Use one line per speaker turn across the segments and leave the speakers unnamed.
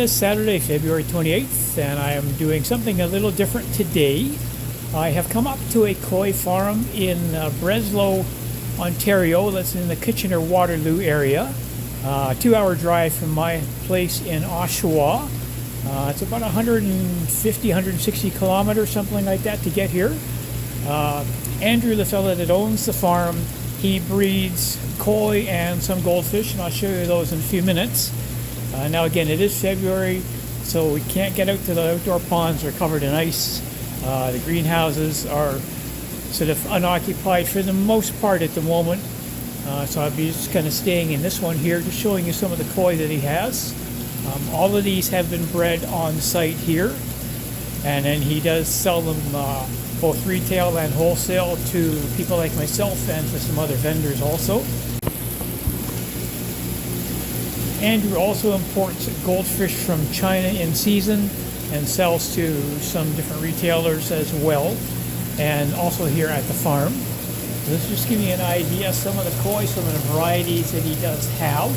is Saturday, February 28th, and I am doing something a little different today. I have come up to a koi farm in Breslau, Ontario. That's in the Kitchener-Waterloo area. 2-hour drive from my place in Oshawa. It's about 150, 160 kilometers, something like that, to get here. Andrew, the fellow that owns the farm, he breeds koi and some goldfish, and I'll show you those in a few minutes. Now again, it is February, so we can't get out to the outdoor ponds. They're covered in ice. The greenhouses are sort of unoccupied for the most part at the moment. So I'll be just kind of staying in this one here, just showing you some of the koi that he has. All of these have been bred on site here, and then he does sell them both retail and wholesale to people like myself and to some other vendors also. Andrew also imports goldfish from China in season and sells to some different retailers as well, and also here at the farm. So this just give you an idea of some of the koi, some of the varieties that he does have.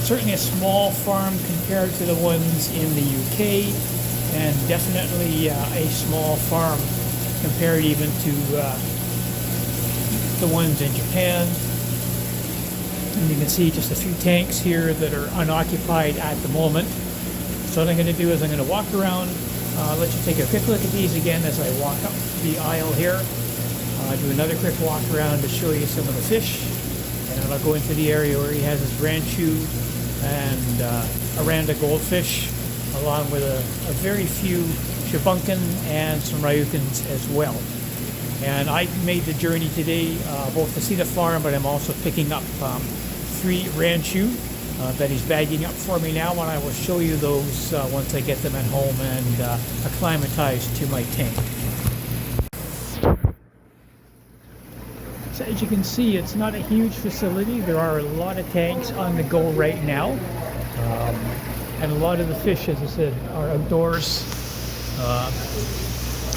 Certainly a small farm compared to the ones in the UK, and definitely a small farm compared even to the ones in Japan. And you can see just a few tanks here that are unoccupied at the moment. So what I'm going to do is I'm going to walk around, let you take a quick look at these again as I walk up the aisle here. Do another quick walk around to show you some of the fish. And then I'll go into the area where he has his ranchu and Aranda goldfish, along with a very few shabunkin and some ryukins as well. And I made the journey today both to see the farm, but I'm also picking up 3 ranchu that he's bagging up for me now, and I will show you those once I get them at home and acclimatized to my tank. So as you can see, it's not a huge facility. There are a lot of tanks on the go right now, and a lot of the fish, as I said, are outdoors. I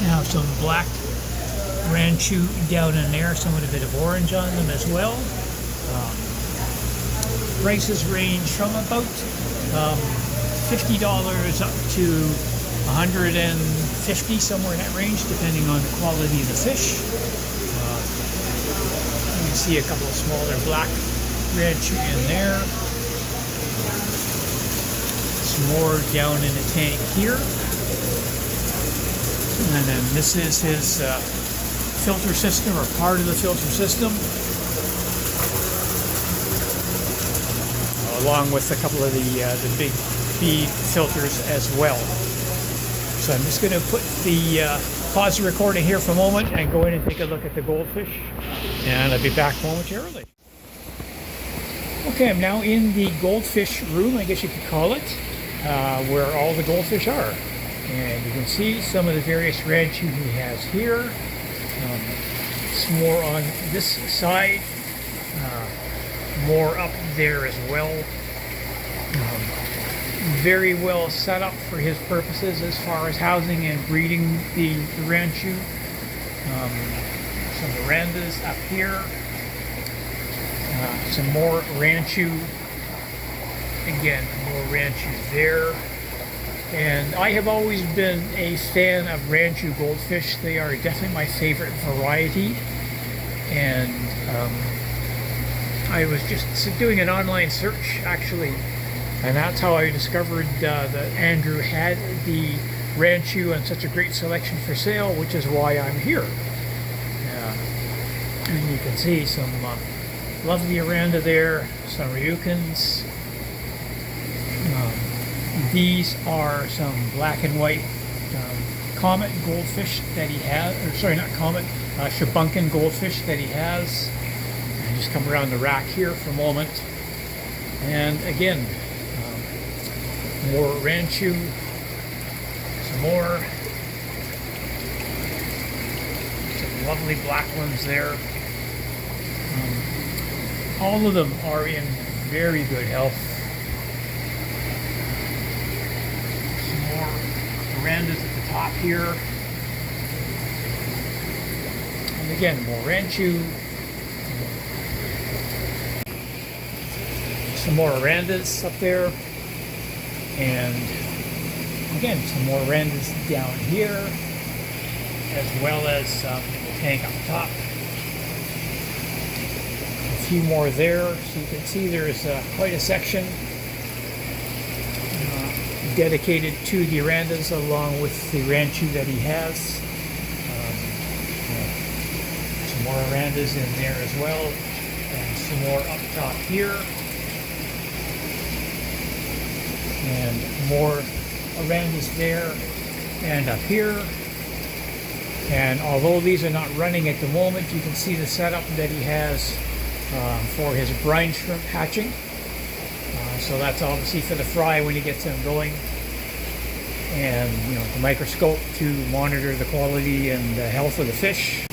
have some black ranchu down in there, some with a bit of orange on them as well. Prices range from about $50 up to $150, somewhere in that range, depending on the quality of the fish. You can see a couple of smaller black ranchu in there. Some more down in the tank here. And then this is his filter system, or part of the filter system, along with a couple of the big bead filters as well. So I'm just going to pause the recording here for a moment and go in and take a look at the goldfish, and I'll be back momentarily. Okay, I'm now in the goldfish room, I guess you could call it, where all the goldfish are. And you can see some of the various ranchu he has here. Some more on this side, more up there as well. Very well set up for his purposes as far as housing and breeding the ranchu. Some verandas up here. Some more ranchu. Again, more ranchu there. And I have always been a fan of ranchu goldfish. They are definitely my favorite variety. And I was just doing an online search, actually, and that's how I discovered that Andrew had the ranchu and such a great selection for sale, which is why I'm here. And you can see some lovely Aranda there, some ryukins. These are some black and white comet goldfish that he has, or sorry, not comet, shabunkin goldfish that he has. And just come around the rack here for a moment. And again, more ranchu, some more. Some lovely black ones there. All of them are in very good health. Verandas at the top here, and again more ranchu, some more verandas up there. And again, some more wrens down here, as well as some tank up top. A few more there, so you can see there's quite a section dedicated to the Arandas, along with the ranchu that he has. Some more Arandas in there as well, and some more up top here, and more Arandas there and up here. And although these are not running at the moment, you can see the setup that he has for his brine shrimp hatching. So that's obviously for the fry when he gets them going, and the microscope to monitor the quality and the health of the fish.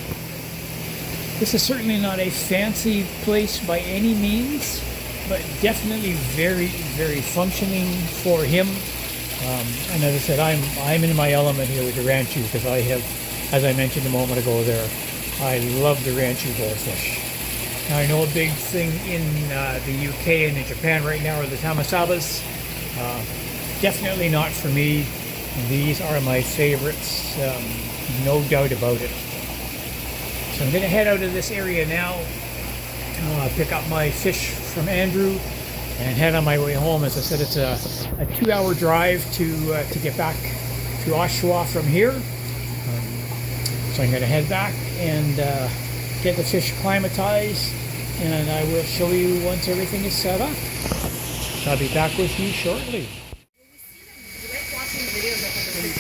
This is certainly not a fancy place by any means, but definitely very, very functioning for him. And as I said, I'm in my element here with the ranchu, because I have, as I mentioned a moment ago there, I love the ranchu goldfish. Now, I know a big thing in the UK and in Japan right now are the tamasabas. Definitely not for me. These are my favorites, no doubt about it. So I'm going to head out of this area now, pick up my fish from Andrew, and head on my way home. As I said, it's a 2-hour drive to get back to Oshawa from here. So I'm going to head back and get the fish acclimatized, and I will show you once everything is set up. So I'll be back with you shortly.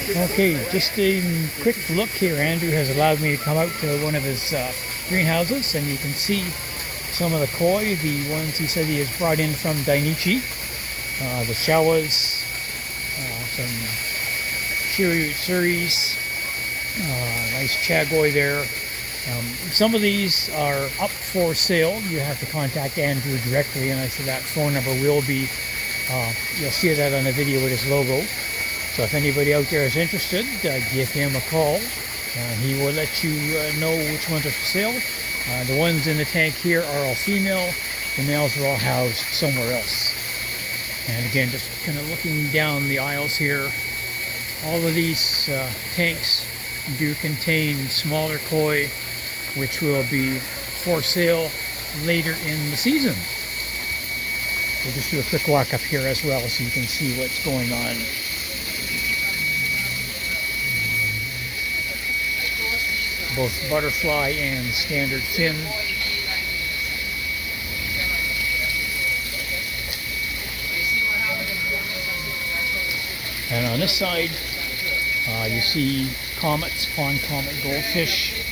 Okay, just a quick look here. Andrew has allowed me to come out to one of his greenhouses, and you can see some of the koi, the ones he said he has brought in from Dainichi, the shawas, some Shiryu Tsuris, nice chagoi there. Some of these are up for sale. You have to contact Andrew directly, and I said that phone number will be, you'll see that on the video with his logo. So if anybody out there is interested, give him a call. He will let you know which ones are for sale. The ones in the tank here are all female. The males are all housed somewhere else. And again, just kind of looking down the aisles here, all of these tanks do contain smaller koi, which will be for sale later in the season. We'll just do a quick walk up here as well so you can see what's going on. Both butterfly and standard fin. And on this side, you see comets, pond comet goldfish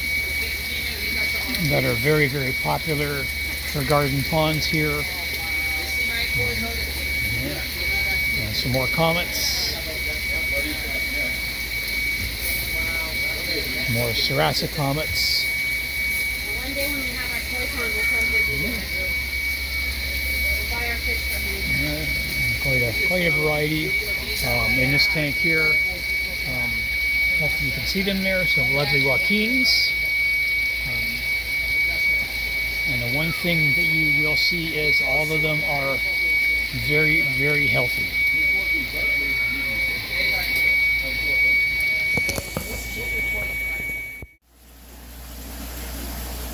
that are very, very popular for garden ponds here. And some more comets. More Sarasa comets.
One day when we have our koi pond, we'll come visit you. We'll buy our fish from you.
Quite a variety in this tank here. Hopefully you can see them there. Some lovely Joaquins. And the one thing that you will see is all of them are very, very healthy.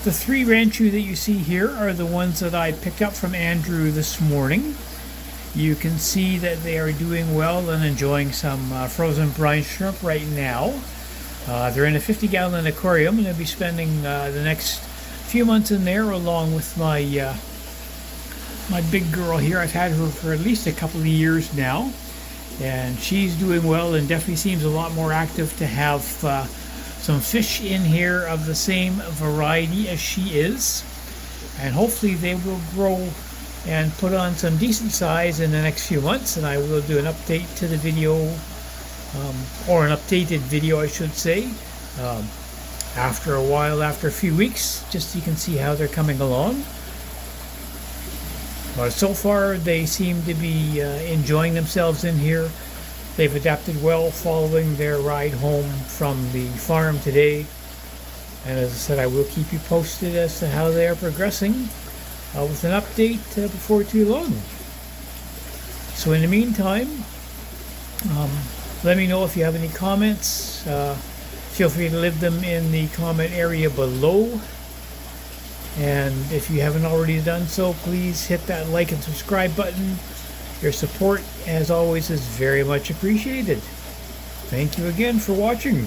The 3 ranchu that you see here are the ones that I picked up from Andrew this morning. You can see that they are doing well and enjoying some frozen brine shrimp right now. They're in a 50-gallon aquarium, and I'll be spending the next few months in there along with my my big girl here. I've had her for at least a couple of years now, and she's doing well and definitely seems a lot more active to have some fish in here of the same variety as she is, and hopefully they will grow and put on some decent size in the next few months, and I will do an update to the video, or an updated video I should say, after a while, after a few weeks, just so you can see how they're coming along. But so far they seem to be enjoying themselves in here. They've adapted well following their ride home from the farm today. And as I said, I will keep you posted as to how they are progressing with an update before too long. So in the meantime, Let me know if you have any comments. Feel free to leave them in the comment area below. And if you haven't already done so, please hit that like and subscribe button. Your support, as always, is very much appreciated. Thank you again for watching.